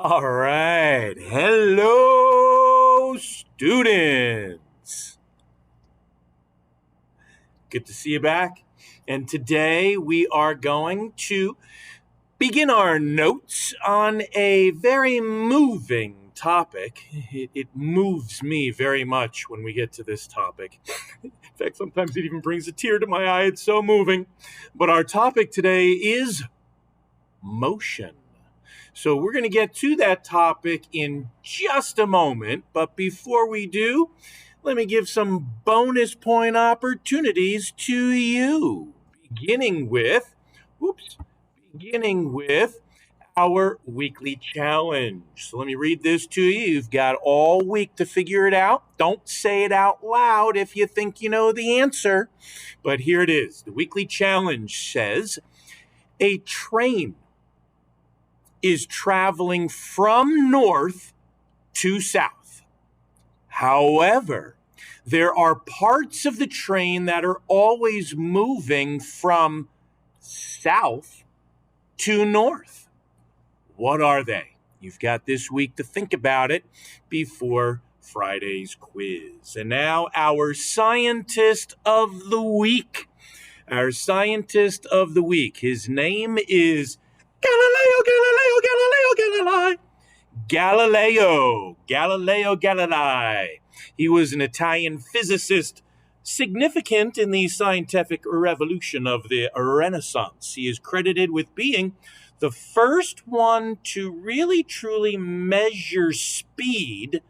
All right. Hello, students. Good to see you back. And today we are going to begin our notes on a very moving topic. It moves me very much when we get to this topic. In fact, sometimes it even brings a tear to my eye. It's so moving. But our topic today is motion. So we're going to get to that topic in just a moment. But before we do, let me give some bonus point opportunities to you. Beginning with our weekly challenge. So let me read this to you. You've got all week to figure it out. Don't say it out loud if you think you know the answer. But here it is. The weekly challenge says, a train is traveling from north to south. However, there are parts of the train that are always moving from south to north. What are they? You've got this week to think about it before Friday's quiz. And now our scientist of the week. Our scientist of the week. His name is Galileo Galilei. He was an Italian physicist, significant in the scientific revolution of the Renaissance. He is credited with being the first one to really truly measure speed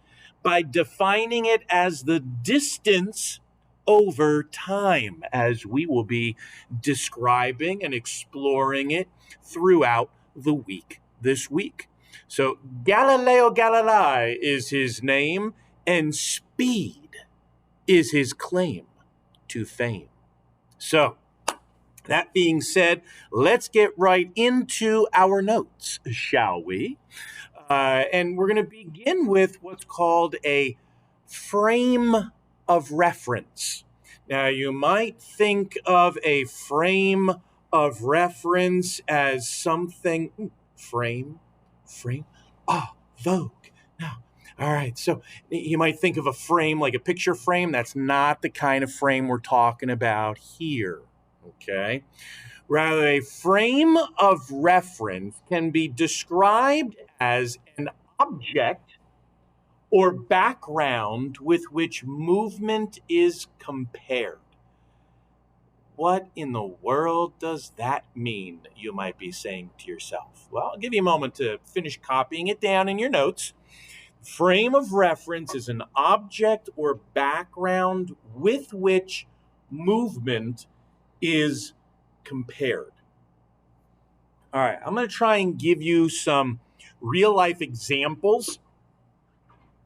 by defining it as the distance over time, as we will be describing and exploring it throughout the week this week. So Galileo Galilei is his name, and speed is his claim to fame. So, that being said, let's get right into our notes, shall we? And we're going to begin with what's called a frame of reference. Now, you might think of a frame of reference as something, frame, Vogue. Now, all right, so you might think of a frame like a picture frame. That's not the kind of frame we're talking about here, okay? Rather, a frame of reference can be described as an object or background with which movement is compared. What in the world does that mean, you might be saying to yourself? Well, I'll give you a moment to finish copying it down in your notes. Frame of reference is an object or background with which movement is compared. All right, I'm going to try and give you some real-life examples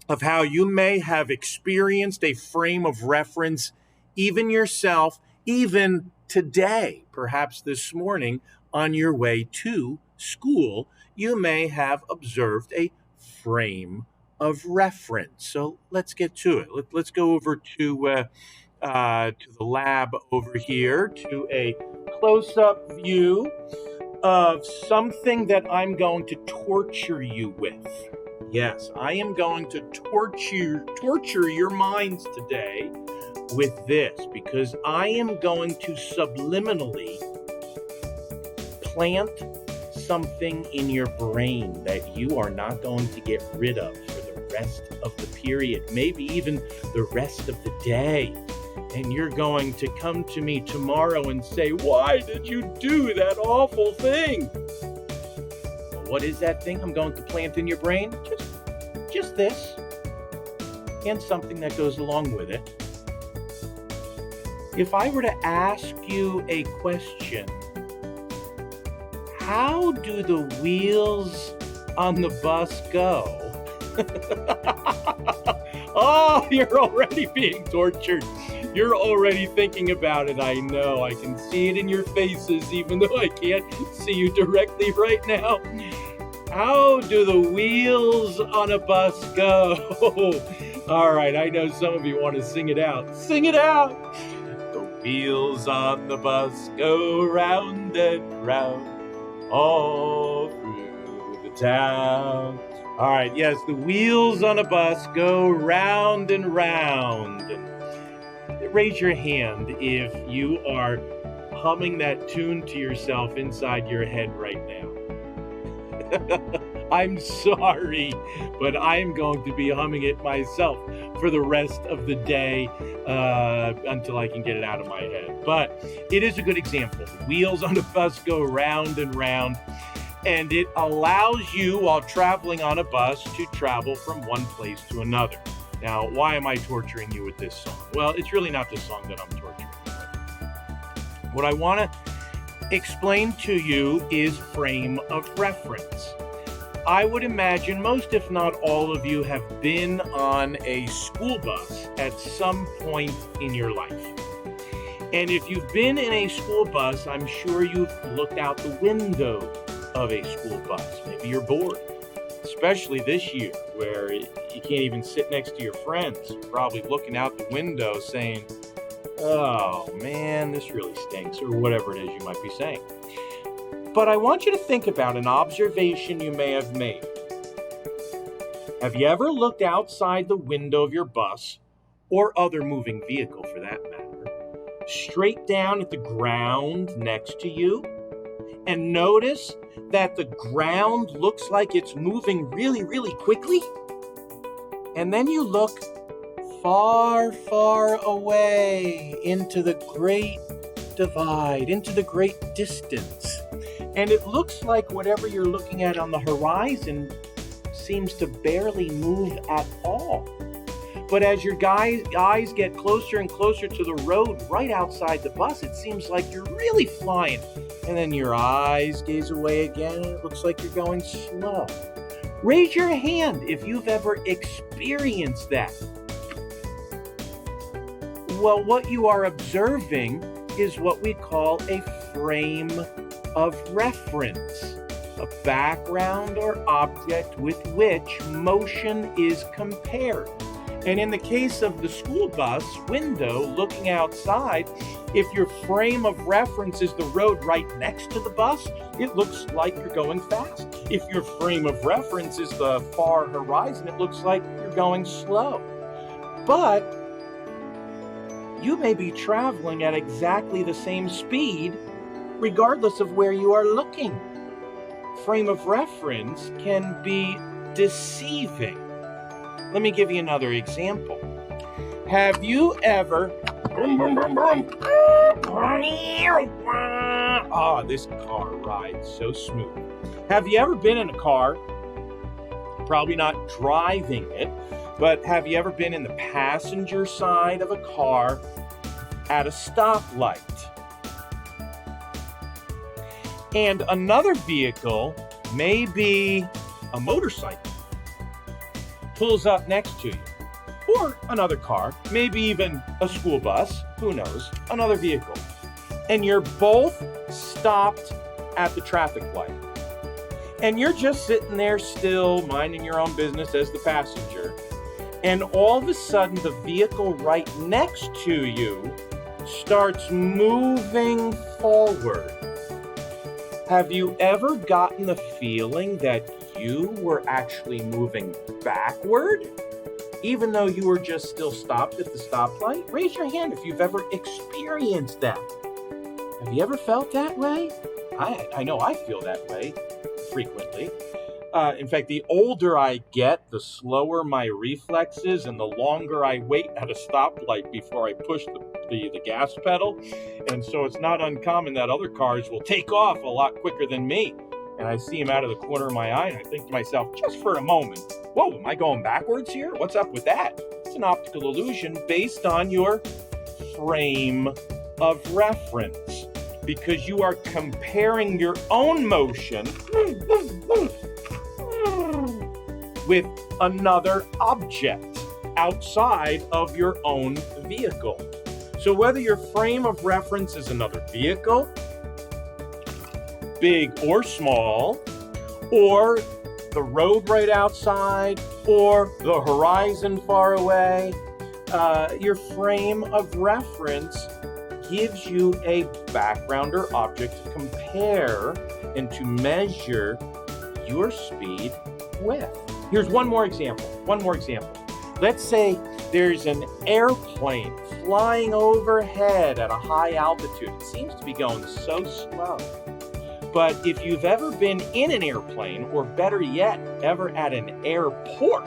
of how you may have experienced a frame of reference, even yourself, even today, perhaps this morning, on your way to school, you may have observed a frame of reference. So let's get to it. Let's go over to the lab over here to a close-up view of something that I'm going to torture you with. Yes, I am going to torture your minds today with this, because I am going to subliminally plant something in your brain that you are not going to get rid of for the rest of the period, maybe even the rest of the day. And you're going to come to me tomorrow and say, why did you do that awful thing? Well, what is that thing I'm going to plant in your brain? Just this, and something that goes along with it. If I were to ask you a question, how do the wheels on the bus go? Oh, you're already being tortured. You're already thinking about it. I know. I can see it in your faces, even though I can't see you directly right now. How do the wheels on a bus go? All right, I know some of you want to sing it out. Sing it out. The wheels on the bus go round and round all through the town. All right, yes, the wheels on a bus go round and round. Raise your hand if you are humming that tune to yourself inside your head right now. I'm sorry, but I'm going to be humming it myself for the rest of the day until I can get it out of my head. But it is a good example. The wheels on a bus go round and round, and it allows you, while traveling on a bus, to travel from one place to another. Now, why am I torturing you with this song? Well, it's really not the song that I'm torturing you with. What I want to explain to you is frame of reference. I would imagine most, if not all of you, have been on a school bus at some point in your life. And if you've been in a school bus, I'm sure you've looked out the window of a school bus. Maybe you're bored, especially this year where you can't even sit next to your friends. You're probably looking out the window saying, "Oh man, this really stinks," or whatever it is you might be saying. But I want you to think about an observation you may have made. Have you ever looked outside the window of your bus, or other moving vehicle for that matter, straight down at the ground next to you, and notice that the ground looks like it's moving really, really quickly? And then you look far, far away into the great divide, into the great distance. And it looks like whatever you're looking at on the horizon seems to barely move at all. But as your eyes get closer and closer to the road right outside the bus, it seems like you're really flying. And then your eyes gaze away again, and it looks like you're going slow. Raise your hand if you've ever experienced that. Well, what you are observing is what we call a frame of reference, a background or object with which motion is compared. And in the case of the school bus window looking outside, if your frame of reference is the road right next to the bus, it looks like you're going fast. If your frame of reference is the far horizon, it looks like you're going slow. But you may be traveling at exactly the same speed regardless of where you are looking. Frame of reference can be deceiving. Let me give you another example. Have you ever... Oh, this car rides so smooth. Have you ever been in a car, probably not driving it, but have you ever been in the passenger side of a car at a stoplight? And another vehicle, maybe a motorcycle, pulls up next to you. Or another car, maybe even a school bus, who knows, another vehicle. And you're both stopped at the traffic light. And you're just sitting there still, minding your own business as the passenger. And all of a sudden, the vehicle right next to you starts moving forward. Have you ever gotten the feeling that you were actually moving backward, even though you were just still stopped at the stoplight? Raise your hand if you've ever experienced that. Have you ever felt that way? I know I feel that way frequently. In fact, the older I get, the slower my reflexes and the longer I wait at a stoplight before I push the gas pedal. And so it's not uncommon that other cars will take off a lot quicker than me. And I see them out of the corner of my eye, and I think to myself, just for a moment, whoa, am I going backwards here? What's up with that? It's an optical illusion based on your frame of reference, because you are comparing your own motion with another object outside of your own vehicle. So whether your frame of reference is another vehicle, big or small, or the road right outside, or the horizon far away, your frame of reference gives you a background or object to compare and to measure your speed with. Here's one more example. Let's say there's an airplane flying overhead at a high altitude. It seems to be going so slow. But if you've ever been in an airplane, or better yet, ever at an airport,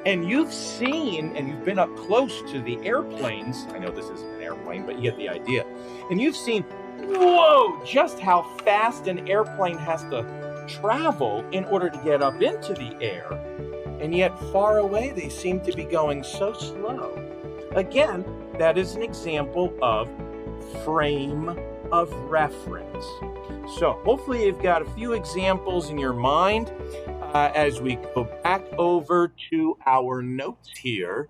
and you've seen and you've been up close to the airplanes, I know this isn't an airplane, but you get the idea, and you've seen, whoa, just how fast an airplane has to travel in order to get up into the air, and yet far away they seem to be going so slow. Again, that is an example of frame of reference. So hopefully you've got a few examples in your mind as we go back over to our notes here.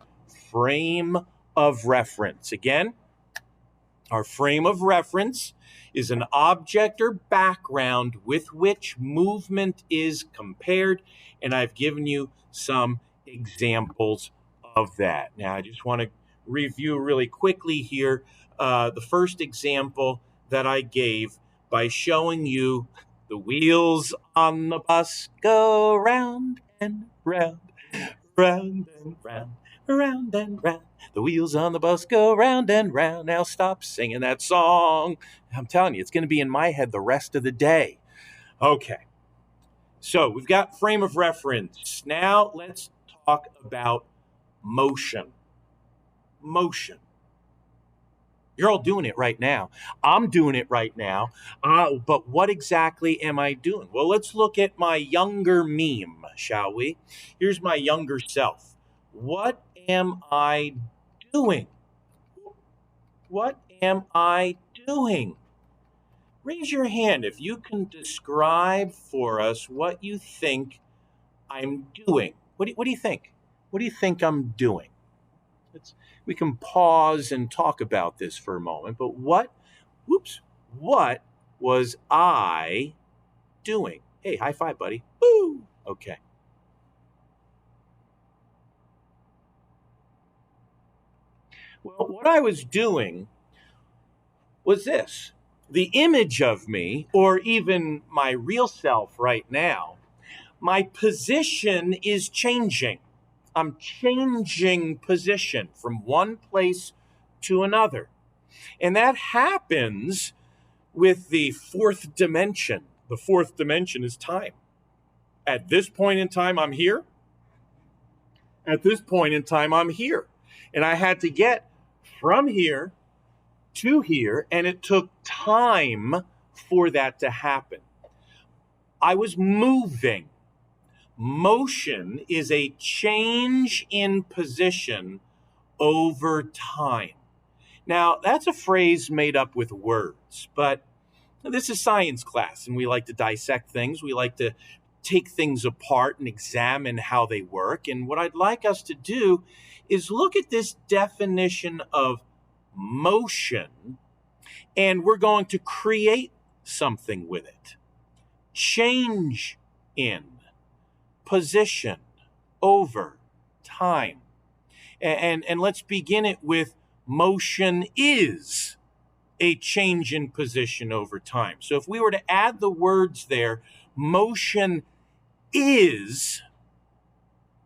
Frame of reference. Again, our frame of reference is an object or background with which movement is compared, and I've given you some examples of that. Now, I just want to review really quickly here the first example that I gave by showing you the wheels on the bus go round and round, round and round, round and round. The wheels on the bus go round and round. Now stop singing that song. I'm telling you, it's going to be in my head the rest of the day. Okay. So we've got frame of reference. Now let's talk about motion. Motion. You're all doing it right now. I'm doing it right now. But what exactly am I doing? Well, let's look at my younger meme, shall we? Here's my younger self. What am I doing? What am I doing? Raise your hand if you can describe for us what you think I'm doing. What do you think? What do you think I'm doing? We can pause and talk about this for a moment, but what was I doing? Hey, high five, buddy. Woo! Okay. Well, what I was doing was this. The image of me, or even my real self right now, my position is changing. I'm changing position from one place to another. And that happens with the fourth dimension. The fourth dimension is time. At this point in time, I'm here. At this point in time, I'm here. And I had to get from here to here, and it took time for that to happen. I was moving. Motion is a change in position over time. Now, that's a phrase made up with words, but this is science class, and we like to dissect things. We like to take things apart and examine how they work. And what I'd like us to do is look at this definition of motion, and we're going to create something with it. Change in position over time. And let's begin it with motion is a change in position over time. So if we were to add the words there, motion is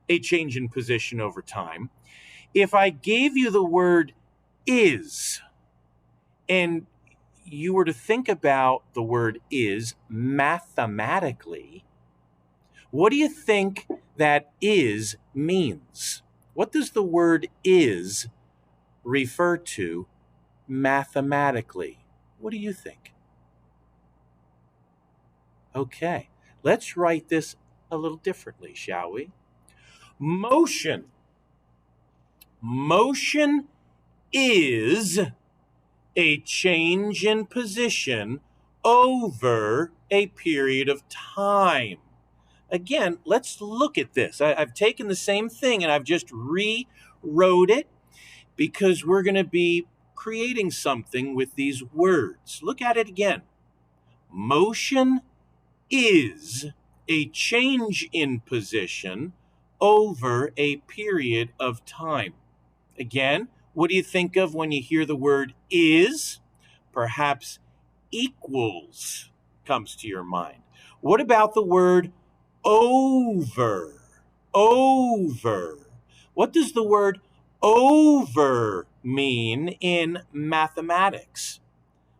a change in position over time. If I gave you the word is, and you were to think about the word is mathematically, what do you think that is means? What does the word is refer to mathematically? What do you think? Okay, let's write this a little differently, shall we? Motion. Motion is a change in position over a period of time. Again, let's look at this. I've taken the same thing and I've just rewrote it because we're going to be creating something with these words. Look at it again. Motion is a change in position over a period of time. Again, what do you think of when you hear the word is? Perhaps equals comes to your mind. What about the word over? over. What does the word over mean in mathematics?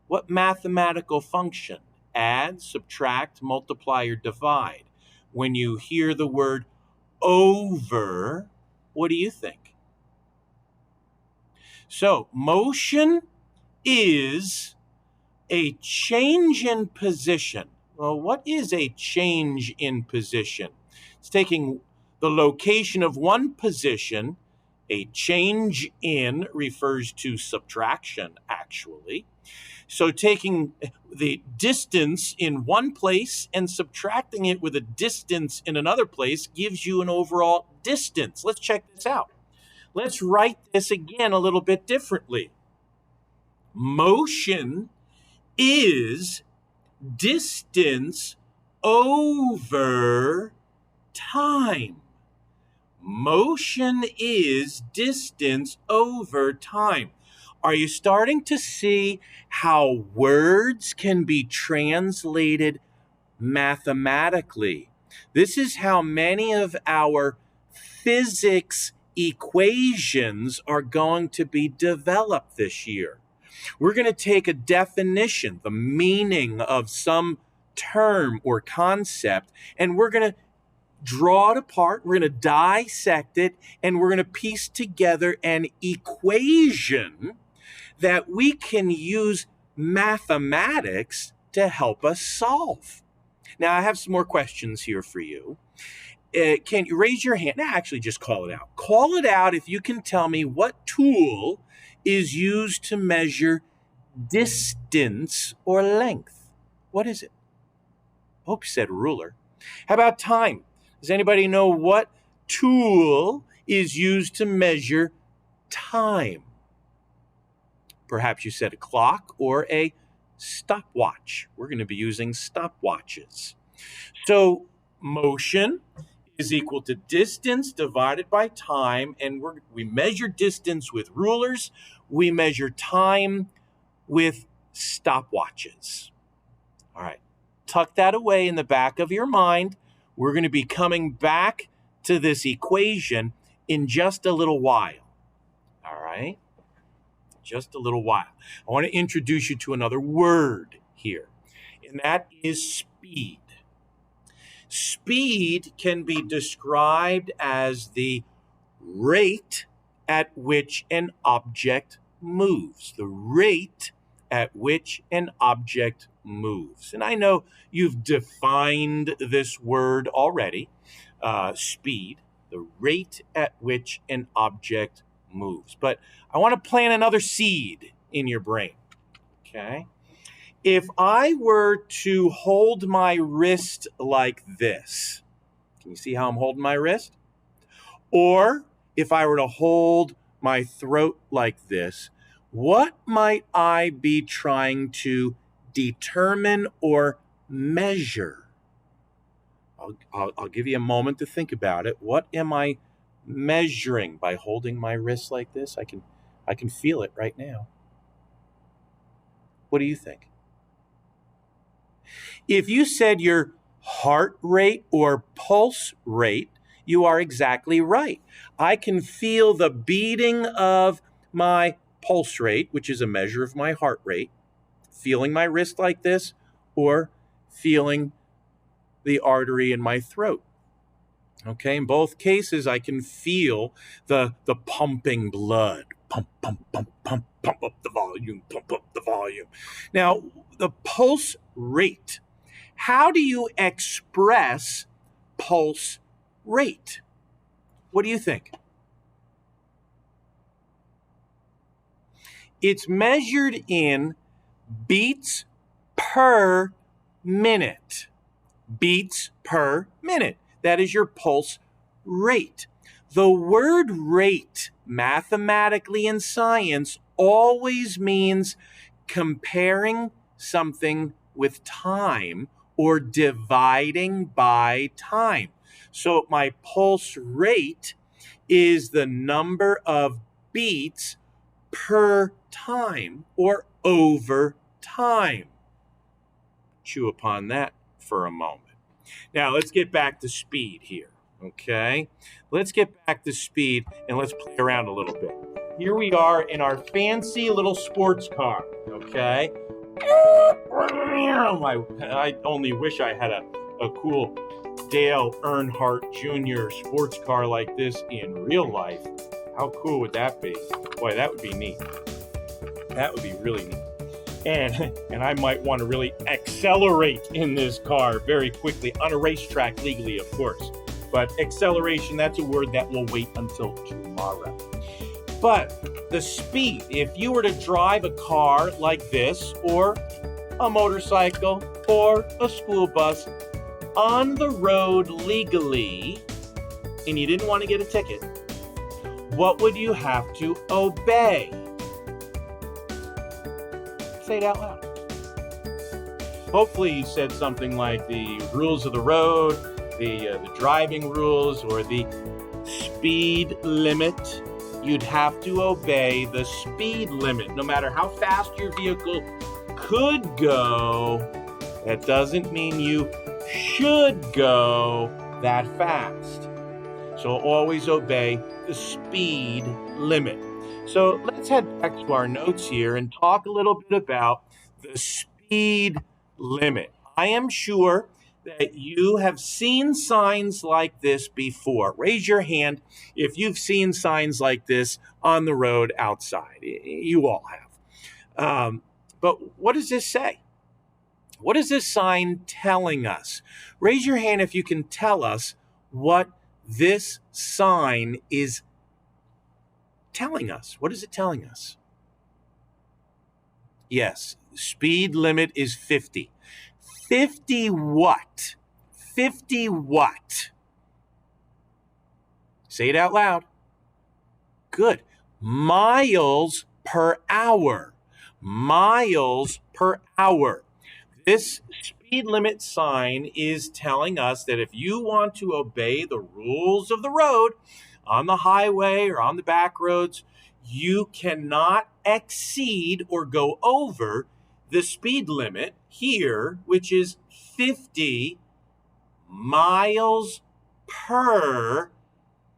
What mathematical function? Add, subtract, multiply, or divide. When you hear the word over, what do you think? So, motion is a change in position. Well, what is a change in position? It's taking the location of one position. A change in refers to subtraction, actually. So taking the distance in one place and subtracting it with a distance in another place gives you an overall distance. Let's check this out. Let's write this again a little bit differently. Motion is distance over time. Motion is distance over time. Are you starting to see how words can be translated mathematically? This is how many of our physics equations are going to be developed this year. We're going to take a definition, the meaning of some term or concept, and we're going to draw it apart, we're going to dissect it, and we're going to piece together an equation that we can use mathematics to help us solve. Now, I have some more questions here for you. Can you raise your hand? No, actually, just call it out. Call it out if you can tell me what tool is used to measure distance or length. What is it? Hope you said ruler. How about time? Does anybody know what tool is used to measure time? Perhaps you said a clock or a stopwatch. We're going to be using stopwatches. So motion is equal to distance divided by time, and we measure distance with rulers. We measure time with stopwatches. All right, tuck that away in the back of your mind. We're going to be coming back to this equation in just a little while. All right, just a little while. I want to introduce you to another word here, and that is speed. Speed can be described as the rate at which an object moves. The rate at which an object moves. And I know you've defined this word already, speed, the rate at which an object moves. But I want to plant another seed in your brain, okay? If I were to hold my wrist like this, can you see how I'm holding my wrist? Or if I were to hold my throat like this, what might I be trying to determine or measure? I'll give you a moment to think about it. What am I measuring by holding my wrist like this? I can feel it right now. What do you think? If you said your heart rate or pulse rate, you are exactly right. I can feel the beating of my pulse rate, which is a measure of my heart rate, feeling my wrist like this, or feeling the artery in my throat. Okay, in both cases, I can feel the pumping blood. Pump, pump, pump, pump, pump up the volume, pump up the volume. Now, the pulse rate. How do you express pulse rate? What do you think? It's measured in beats per minute. Beats per minute. That is your pulse rate. The word rate, mathematically in science, always means comparing something with time or dividing by time. So my pulse rate is the number of beats per time or over time. Chew upon that for a moment. Now let's get back to speed here. Okay, let's get back to speed and let's play around a little bit. Here we are in our fancy little sports car. Okay, I only wish I had a cool Dale Earnhardt Jr. sports car like this in real life. How cool would that be? Boy, that would be neat. That would be really neat. And I might want to really accelerate in this car very quickly on a racetrack legally, of course. But acceleration, that's a word that will wait until tomorrow. But the speed, if you were to drive a car like this, or a motorcycle, or a school bus on the road legally, and you didn't want to get a ticket, what would you have to obey? Say it out loud. Hopefully you said something like the rules of the road, the driving rules, or the speed limit. You'd have to obey the speed limit. No matter how fast your vehicle could go, that doesn't mean you should go that fast. So always obey the speed limit. So let's head back to our notes here and talk a little bit about the speed limit. I am sure that you have seen signs like this before. Raise your hand if you've seen signs like this on the road outside. You all have. But what does this say? What is this sign telling us? Raise your hand if you can tell us what this sign is telling us. What is it telling us? Yes, speed limit is 50. 50 what? 50 what? Say it out loud. Good. Miles per hour. Miles per hour. This speed limit sign is telling us that if you want to obey the rules of the road on the highway or on the back roads, you cannot exceed or go over the speed limit here, which is 50 miles per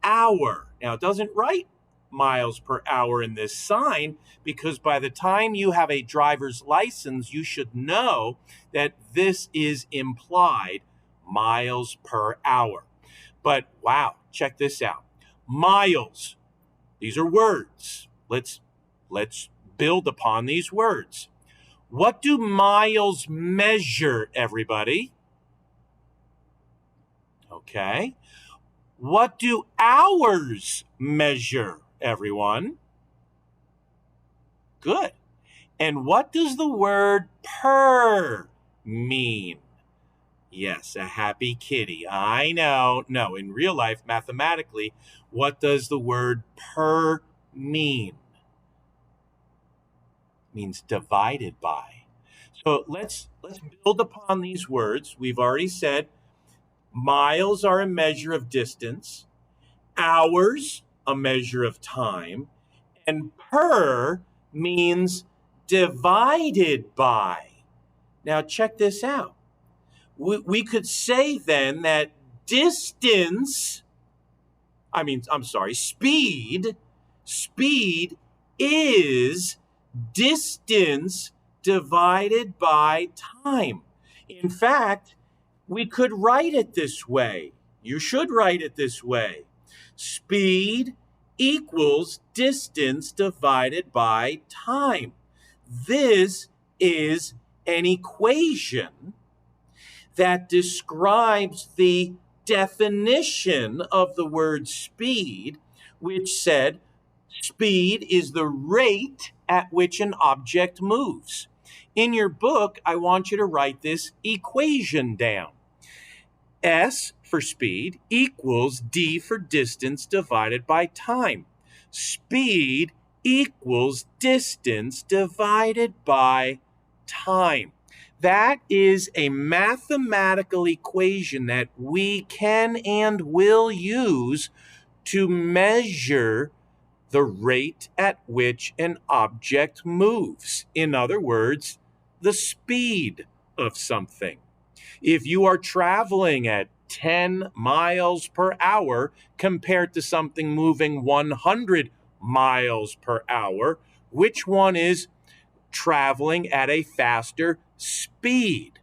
hour. Now, it doesn't write miles per hour in this sign because by the time you have a driver's license, you should know that this is implied miles per hour. But wow, check this out. Miles. These are words. Let's build upon these words. What do miles measure, everybody? Okay. What do hours measure, everyone? Good. And what does the word per mean? Yes, a happy kitty. I know. No, in real life, mathematically, what does the word per mean? It means divided by. So let's build upon these words. We've already said miles are a measure of distance, hours a measure of time, and per means divided by. Now check this out. We could say then that speed is distance divided by time. In fact, we could write it this way. You should write it this way. Speed equals distance divided by time. This is an equation that describes the definition of the word speed, which said speed is the rate at which an object moves. In your book, I want you to write this equation down. S for speed equals D for distance divided by time. Speed equals distance divided by time. That is a mathematical equation that we can and will use to measure the rate at which an object moves. In other words, the speed of something. If you are traveling at 10 miles per hour compared to something moving 100 miles per hour, which one is traveling at a faster speed?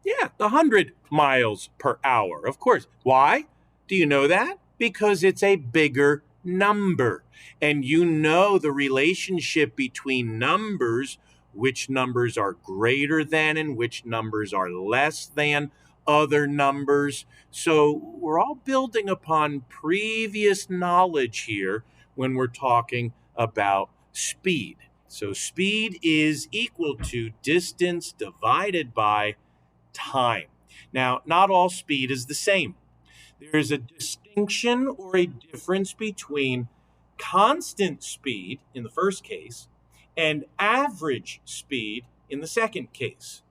Yeah, 100 miles per hour, of course. Why? Do you know that? Because it's a bigger number. And you know the relationship between numbers, which numbers are greater than and which numbers are less than other numbers. So we're all building upon previous knowledge here when we're talking about speed. So speed is equal to distance divided by time. Now, not all speed is the same. There is a distinction or a difference between constant speed in the first case and average speed in the second case.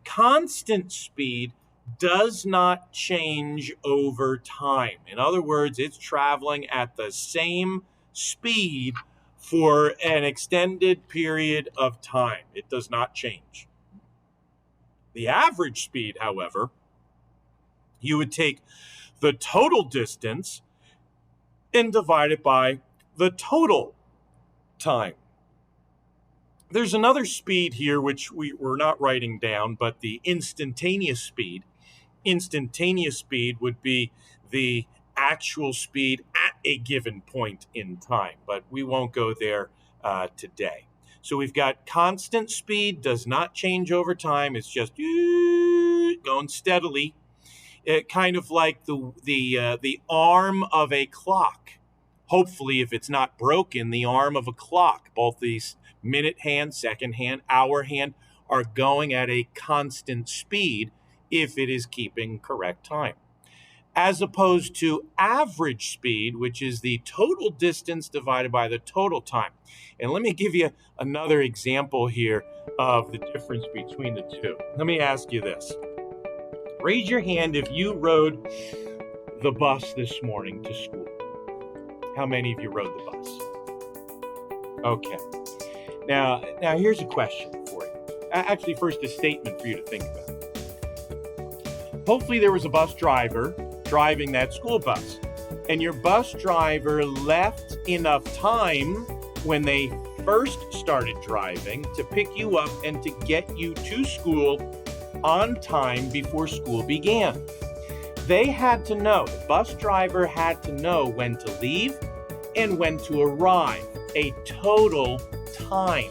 Constant speed does not change over time. In other words, it's traveling at the same speed for an extended period of time. It does not change. The average speed, however, you would take the total distance and divide it by the total time. There's another speed here which we're not writing down, but the instantaneous speed. Instantaneous speed would be the actual speed at a given point in time, but we won't go there today. So we've got constant speed, does not change over time. It's just going steadily. It kind of like the arm of a clock. Hopefully, if it's not broken, the arm of a clock, both these minute hand, second hand, hour hand, are going at a constant speed if it is keeping correct time. As opposed to average speed, which is the total distance divided by the total time. And let me give you another example here of the difference between the two. Let me ask you this. Raise your hand if you rode the bus this morning to school. How many of you rode the bus? Okay. Now here's a question for you. Actually, first a statement for you to think about. Hopefully there was a bus driver driving that school bus, and your bus driver left enough time when they first started driving to pick you up and to get you to school on time before school began. They had to know, the bus driver had to know when to leave and when to arrive, a total time.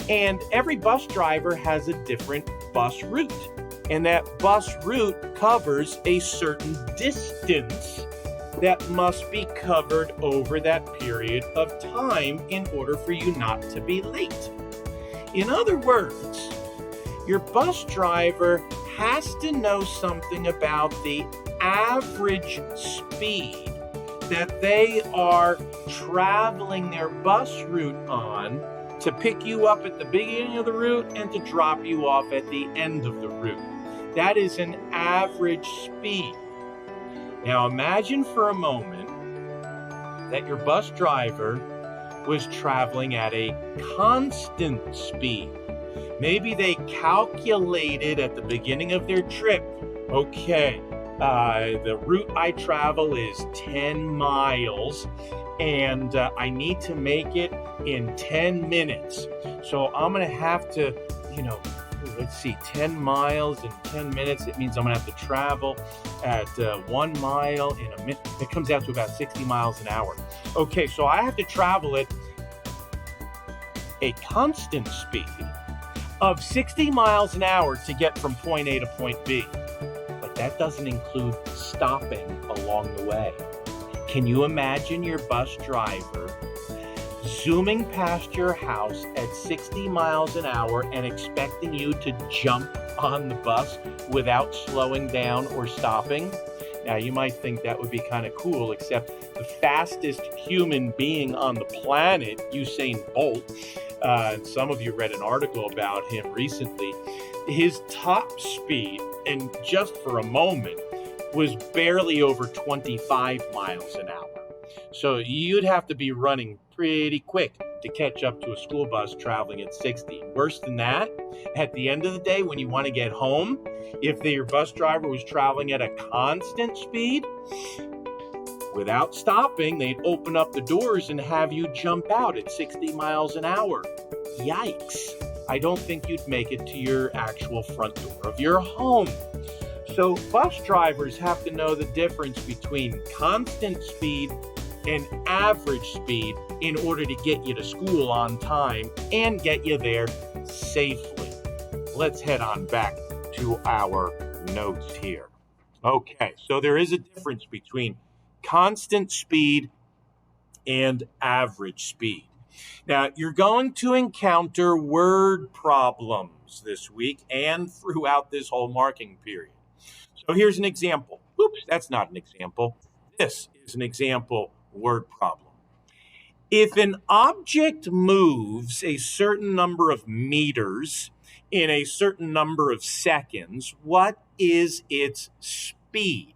And every bus driver has a different bus route. And that bus route covers a certain distance that must be covered over that period of time in order for you not to be late. In other words, your bus driver has to know something about the average speed that they are traveling their bus route on to pick you up at the beginning of the route and to drop you off at the end of the route. That is an average speed. Now imagine for a moment that your bus driver was traveling at a constant speed. Maybe they calculated at the beginning of their trip, okay, the route I travel is 10 miles and I need to make it in 10 minutes. So I'm going to have to, let's see, 10 miles in 10 minutes. It means I'm going to have to travel at 1 mile in a minute. It comes out to about 60 miles an hour. Okay, so I have to travel at a constant speed of 60 miles an hour to get from point A to point B. But that doesn't include stopping along the way. Can you imagine your bus driver zooming past your house at 60 miles an hour and expecting you to jump on the bus without slowing down or stopping? Now, you might think that would be kind of cool, except the fastest human being on the planet, Usain Bolt, and some of you read an article about him recently, his top speed, and just for a moment, was barely over 25 miles an hour. So you'd have to be running pretty quick to catch up to a school bus traveling at 60. Worse than that, at the end of the day, when you want to get home, if your bus driver was traveling at a constant speed, without stopping, they'd open up the doors and have you jump out at 60 miles an hour. Yikes. I don't think you'd make it to your actual front door of your home. So bus drivers have to know the difference between constant speed and average speed in order to get you to school on time and get you there safely. Let's head on back to our notes here. Okay, so there is a difference between constant speed and average speed. Now, you're going to encounter word problems this week and throughout this whole marking period. So here's an example. Oops, that's not an example. This is an example word problem. If an object moves a certain number of meters in a certain number of seconds, what is its speed?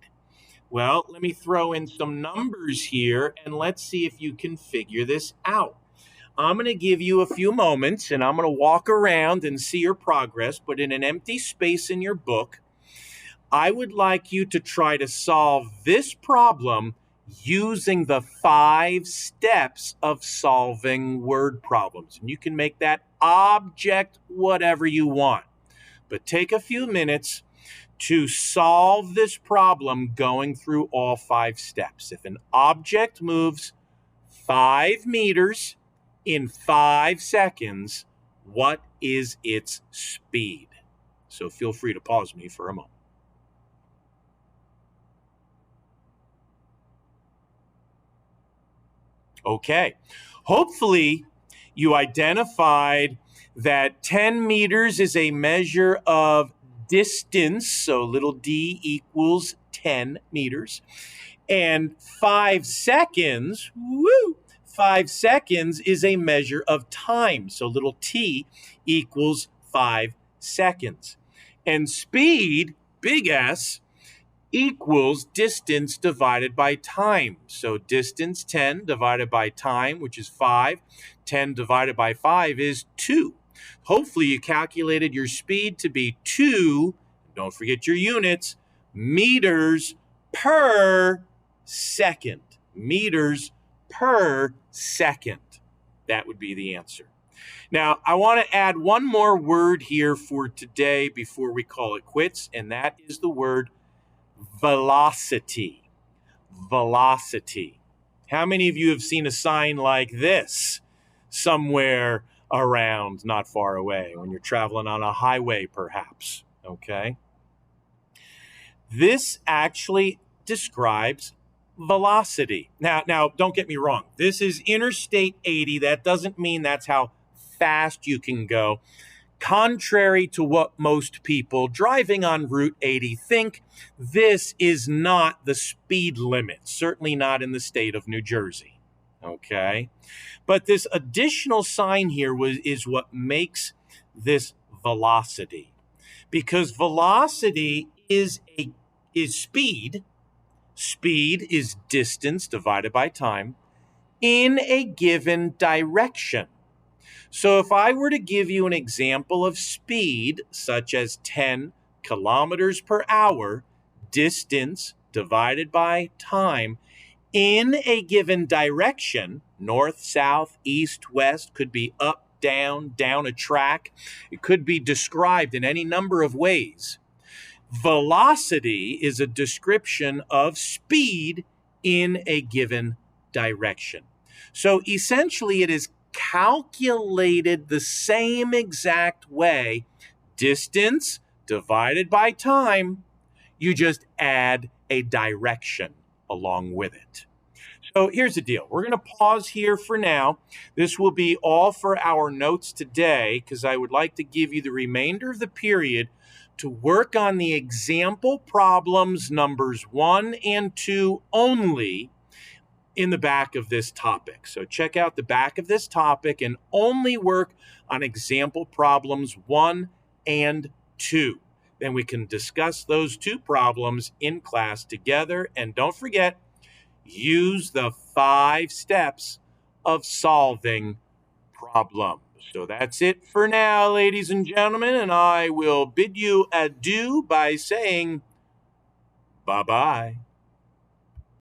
Well, let me throw in some numbers here and let's see if you can figure this out. I'm going to give you a few moments and I'm going to walk around and see your progress, but in an empty space in your book, I would like you to try to solve this problem using the 5 steps of solving word problems. And you can make that object whatever you want, but take a few minutes to solve this problem going through all 5 steps. If an object moves 5 meters in 5 seconds, what is its speed? So feel free to pause me for a moment. Okay, hopefully you identified that 10 meters is a measure of distance, so little d equals 10 meters, and 5 seconds, 5 seconds is a measure of time, so little t equals 5 seconds. And speed, big S, equals distance divided by time. So distance 10 divided by time, which is 5. 10 divided by 5 is 2. Hopefully you calculated your speed to be 2, don't forget your units, meters per second. Meters per second. That would be the answer. Now, I want to add one more word here for today before we call it quits, and that is the word velocity. Velocity. How many of you have seen a sign like this somewhere around, not far away, when you're traveling on a highway, perhaps? Okay. This actually describes velocity. Now, don't get me wrong. This is Interstate 80. That doesn't mean that's how fast you can go. Contrary to what most people driving on Route 80 think, this is not the speed limit, certainly not in the state of New Jersey, okay? But this additional sign here is what makes this velocity, because velocity is speed. Speed is distance divided by time in a given direction. So if I were to give you an example of speed, such as 10 kilometers per hour, distance divided by time, in a given direction, north, south, east, west, could be up, down a track. It could be described in any number of ways. Velocity is a description of speed in a given direction. So essentially it is calculated the same exact way, distance divided by time, you just add a direction along with it. So here's the deal. We're going to pause here for now. This will be all for our notes today because I would like to give you the remainder of the period to work on the example problems numbers 1 and 2 only in the back of this topic. So check out the back of this topic and only work on example problems 1 and 2. Then we can discuss those 2 problems in class together. And don't forget, use the 5 steps of solving problem. So that's it for now, ladies and gentlemen, and I will bid you adieu by saying bye-bye.